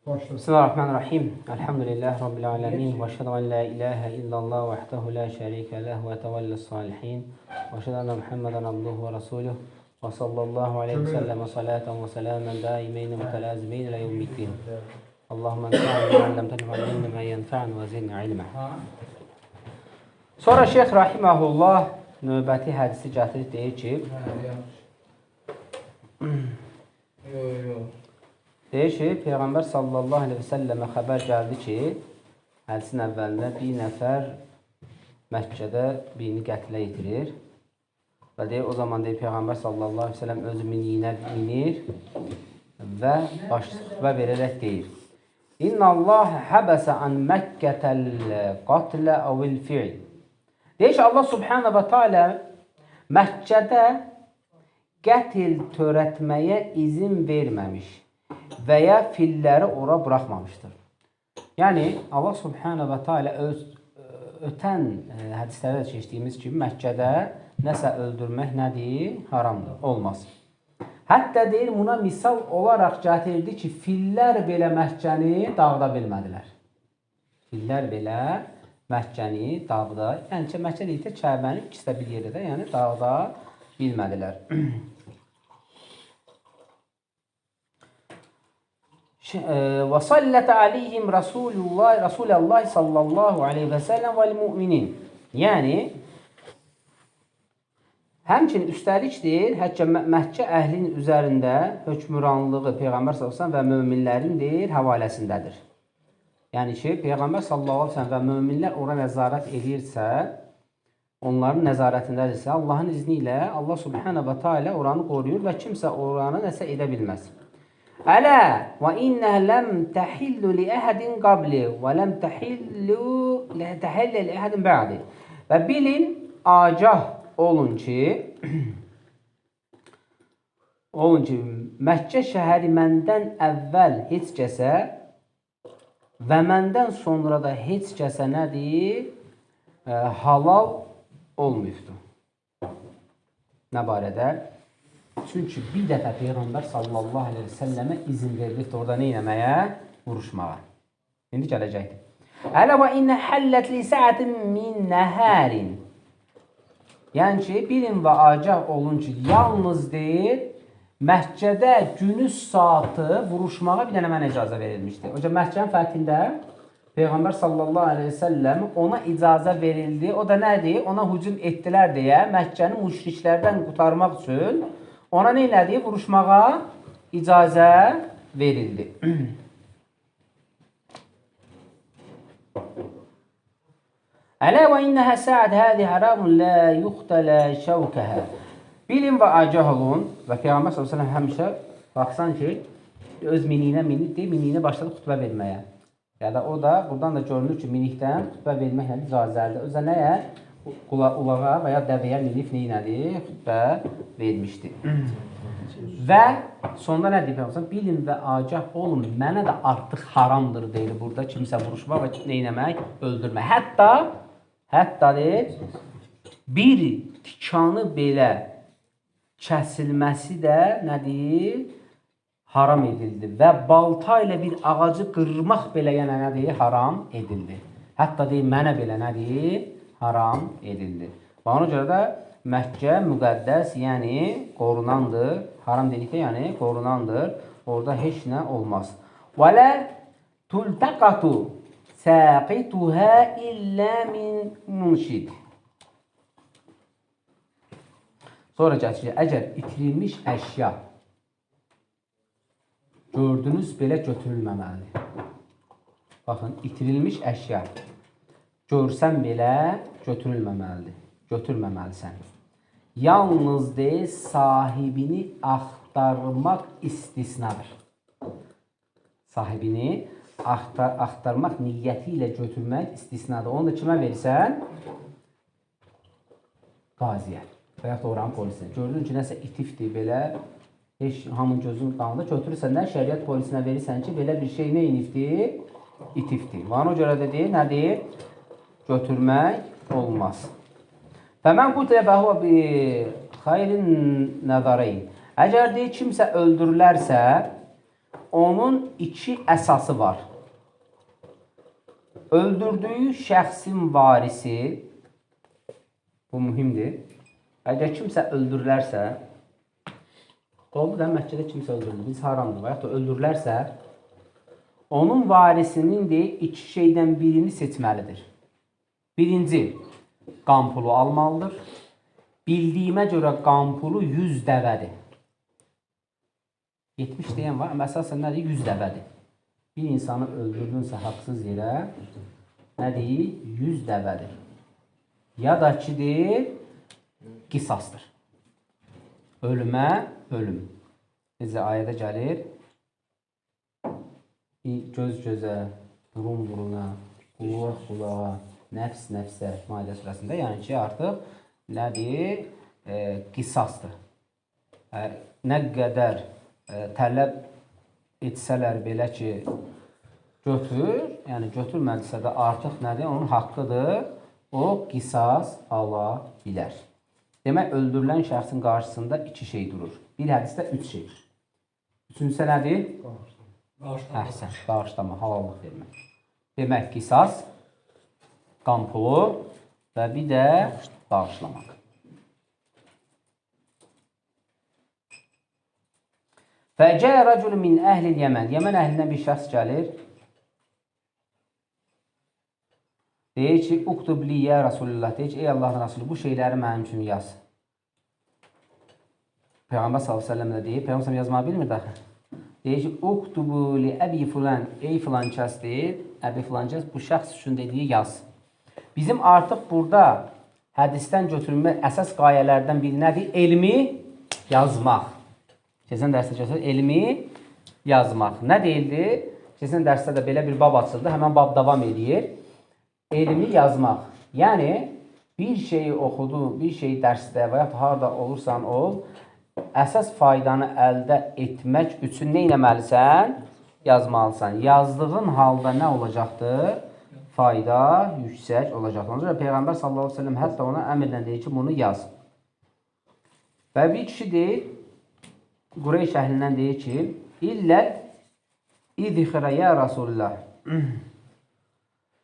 Bismillahirrahmanirrahim. Elhamdülillahi Rabbil alemin. Ve şedu en la ilahe illallah vahdehu la şerike leh ve tevellis salihin. Ve şedu enne Muhammeden abduhu ve rasuluh. Ve sallallahu aleyhi ve sellem salaten ve selamen daimeyn ve mütelazimeyn ile yevmiddin. Allahümme enfa'ni ve allemteni ve allimni ve yenfa'ni ve zidni ilmə. Sonra Şeyx Rahiməhullah növbəti hədisi gətirib deyir ki, deyir ki, Peyğəmbər sallallahu aleyhi və səlləmə xəbər gəldi ki, hədisin əvvəlində bir nəfər Məkkədə birini qətlə yetirir. Və deyir, o zaman deyir, Peyğəmbər sallallahu aleyhi və səlləm özü miniyinə minir və başlıqla verərək deyir. İnna Allah həbəsə an Məkkətəl qatlə əvil fi'l. Deyir ki, Allah subhanə və teala Məkkədə qətl törətməyə izin verməmiş və ya filləri ora buraxmamışdır. Yəni, Allah subhanə və teala ötən hədislərdə keçdiyimiz kimi Məkkədə nəsə öldürmək nədir? Haramdır, olmaz. Hətta deyir, buna misal olaraq gətirdi ki, fillər belə Məkkəni dağıda bilmədilər. Fillər belə Məkkəni dağıda, yəni ki, Məkkə deyildə Kəbəni ikisi də bir yerdə, yəni dağıda bilmədilər. Və sallətə aleyhim Rasulullah sallallahu aleyhi və səlləm vəl müminin. Yəni, həmçinin üstəlik deyir, Məkkə əhlinin üzərində hökmüranlığı Peyğəmbər sallallahu aleyhi və səlləm və möminlərin deyir, həvaləsindədir. Yəni ki, Peyğəmbər sallallahu aleyhi və səlləm və möminlər ora nəzarət edirsə, onların nəzarətindədirsə, Allahın izni ilə Allah subhanə və teala oranı qoruyur və kimsə oranı nəsə edə bilməz. Ələ və innə ləm təhillu li əhədin qabli və ləm təhillu li əhədin bə'di. Və bilin, agah olun ki, Məkkə şəhəri məndən əvvəl heç kəsə və məndən sonra da heç kəsə nədir? Halal olmuyubdur. Nə barədə? Çünki bir dəfə Peyğəmbər sallallahu aleyhi və səlləmə izin verilibdir orada nə eləməyə? Vuruşmağa. İndi gələcəkdir. Ələ və innə həllət li səətin min nəhərin. Yəni ki, bilin və agah olun ki, yalnız deyir, Məkkədə günüz saatı vuruşmağa bir dənə mənə icazə verilmişdir. O Məkkənin fəthində Peyğəmbər sallallahu aleyhi və səlləm ona icazə verildi. O da nədir? Ona hücum etdilər deyə Məkkəni müşriklərdən qurtarmaq üçün ona nə elədi? Vuruşmağa icazə verildi. Ələ və innəhə səəd həzi haramun lə yuxtələ şəvkəhə. Bilin və agah olun və Peyğəmbər s.ə.v həmişə baxsan ki, öz miniyinə miniddir, miniyinə başladı xütbə verməyə. Ya da o da, buradan da görünür ki, minikdən xütbə verməklə icazəlidir. Özə nəyə? Ulağa və ya dəvəyə minib neynədir? Xütbə vermişdir. Və sonda nə deyir? Bilin və agah olun, mənə də artıq haramdır deyir burada kimsə vuruşma və neynəmək? Öldürmək. Hətta deyir, bir tikanı belə kəsilməsi də nədir? Haram edildi. Və balta ilə bir ağacı qırmaq belə yəni nədir? Haram edildi. Hətta deyir, mənə belə nədir? Haram edildi. Və ona görə də Məkkə müqəddəs, yəni qorunandır. Haram dedikdə, yəni qorunandır. Orada heç nə olmaz. Və lə tultəqatu səqituhə illə min munşid. Sonra gətirir, əgər itirilmiş əşya gördünüz belə götürülməməlidir. Baxın, itirilmiş əşya görsən belə götürülməməlidir. Götürməməlisən. Yalnız deyil, sahibini axtarmaq istisnadır. Sahibini axtarmaq niyyəti ilə götürmək istisnadır. Onu da kimə verirsən? Qaziyə və yaxud da oranın polisinə. Gördün ki, nəsə itifdir belə, heç hamın gözünün qanında götürürsən də şəriət polisinə verirsən ki, belə bir şey nə inifdir? İtifdir. Və ona görə də deyir, nədir? Götürmək olmaz. Fəmən qutlə fəhvə bi xayrin nəzareyn. Əgər deyir, kimsə öldürülərsə, onun iki əsası var. Öldürdüyü şəxsin varisi, bu mühümdür. Əgər kimsə öldürülərsə, oldu da məhkədə kimsə öldürülür, biz haramdır və yaxud da öldürülərsə, onun varisinin de iki şeydən birini seçməlidir. Birinci, qan pulu almalıdır. Bildiyimə görə qan pulu 100 dəvədir. 70 deyən var, amma əsasən nədir? 100 dəvədir. Bir insanı öldürdünsə haqsız yerə, nədir? 100 dəvədir. Ya da ki, deyil, qisasdır. Ölümə, ölüm. Necə ayədə gəlir? Göz gözə, burun buruna, qulaq qulağa, nəfs nəfsə Maidə surəsində. Yəni ki, artıq nədir? Qisasdır. Nə qədər tələb etsələr belə ki, götür, yəni götürmədisə də artıq nədir? Onun haqqıdır, o qisas ala bilər. Demək, öldürülən şəxsin qarşısında iki şey durur. Bir hədisdə üç şey. Üçüncüsü nədir? Əhsən, bağışlama, halallıq vermək. Demək, qisas, qan pulu və bir də bağışlamaq. Fəcə rəcul min əhlil Yəmən. Yəmən əhlindən bir şəxs gəlir. Deyir ki, uktub liyə Rasulullah. Deyir ki, ey Allahın Rasulü, bu şeyləri mənim üçün yaz. Peyğəmbər s.ə.v də deyir, Peyğəmbər yazmağı bilmir daxı. Deyir ki, uktubu li əbi filan, ey filan kəs deyir, əbi filan kəs bu şəxs üçün dediyi yaz. Bizim artıq burada hədisdən götürülmə əsas qayələrdən biri nədir? Elmi yazmaq. Keçən dərsdə götürülür, elmi yazmaq. Nə deyildi? Keçən dərsdə də belə bir bab açıldı, həmən bab davam edir. Elmi yazmaq. Yəni, bir şeyi oxudu, bir şeyi dərsdə və ya harada olursan ol, əsas faydanı əldə etmək üçün nə etməlisən? Yazmalısan. Yazdığın halda nə olacaqdır? Fayda yüksək olacaqdır. Ona görə Peyğəmbər s.ə.v hətta ona əmrdən deyir ki, bunu yaz. Və bir kişi deyir, Qureyş əhlindən deyir ki, İllət idxirə ya Rasulullah.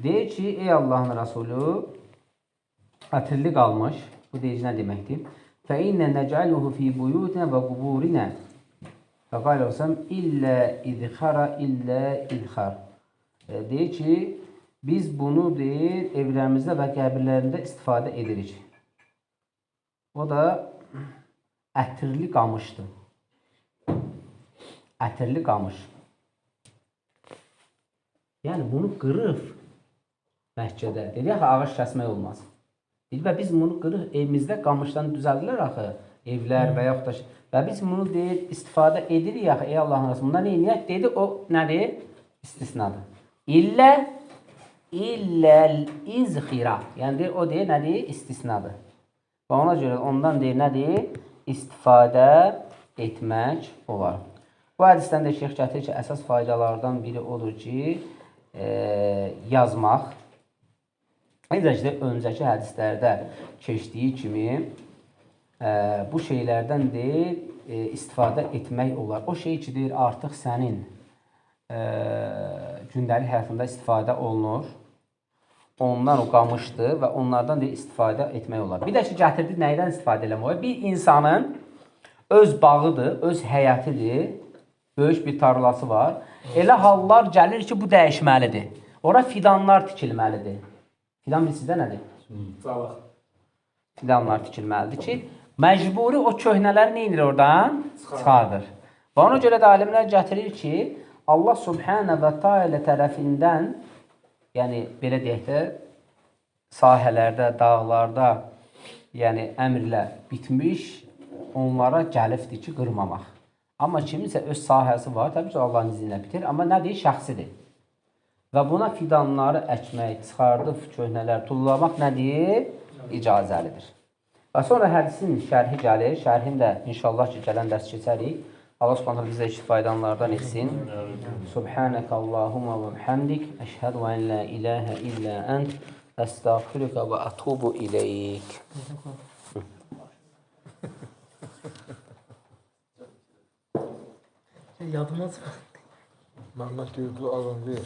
Deyir ki, ey Allahın Rasulü, ətirli qalmış. Bu deyici nə deməkdir? Fəinnə nəcəluhu fi buyutinə və quburinə. Və qayl olsam, illə idxara, illə idxar. Deyir ki, biz bunu deyir, evlərimizdə və qəbirlərində istifadə edirik. O da ətirli qamışdır. Ətirli qamış. Yəni, bunu qırıb məhkədə. Deyir, axı, ağac kəsmək olmaz. Deyir, və biz bunu qırıb evimizdə qamışdan düzəldilər axı, evlər və yaxud da və biz bunu deyir, istifadə edirik axı, ey Allahın Rəsulü, bundan neyniyək? Dedi, o nədir? İstisnadır. İlləl izxira. Yəni, deyir, o deyir, nədir? İstisnadır. Və ona görə ondan deyir, nədir? İstifadə etmək olar. Bu hədisdən də şeyx gətirir ki, əsas faydalardan biri odur ki, yazmaq. Necə ki, öncəki hədislərdə keçdiyi kimi bu şeylərdən deyir, istifadə etmək olar. O şey ki, deyir, artıq sənin gündəlik həyatında istifadə olunur. Ondan o qamışdır və onlardan deyir, istifadə etmək olar. Bir də ki, gətirdi, nəydən istifadə eləmək olar? Bir insanın öz bağıdır, öz həyətidir. Böyük bir tarlası var. Elə hallar gəlir ki, bu dəyişməlidir. Ora fidanlar tikilməlidir. Fidan sizdə nədir? Fidanlar tikilməlidir ki, məcburi o köhnələri nə edir oradan? Çıxardır. Və ona görə də alimlər gətirir ki, Allah Subhanahu və Teala tərəfindən, yəni belə deyək də, sahələrdə, dağlarda, yəni əmrlə bitmiş, onlara gəlibdir ki, qırmamaq. Amma kiminsə öz sahəsi var, təbii ki, Allahın izni ilə bitir, amma nədir? Şəxsidir. Və buna fidanları əkmək, çıxardıb köhnələr, tullamaq nədir? İcazəlidir. Və sonra hədisin şərhi gəlir. Şərhin də inşallah ki, gələn dərs keçərik. Allah subhanallah bizə faydalardan etsin. Subhanəkə Allahumma və bihamdik. Əşhədu ən la ilahə illə ənt. Əstəğfirükə və ətubu iləyik. Yadıma çıxdı. Mehmet Yurtlu alındı.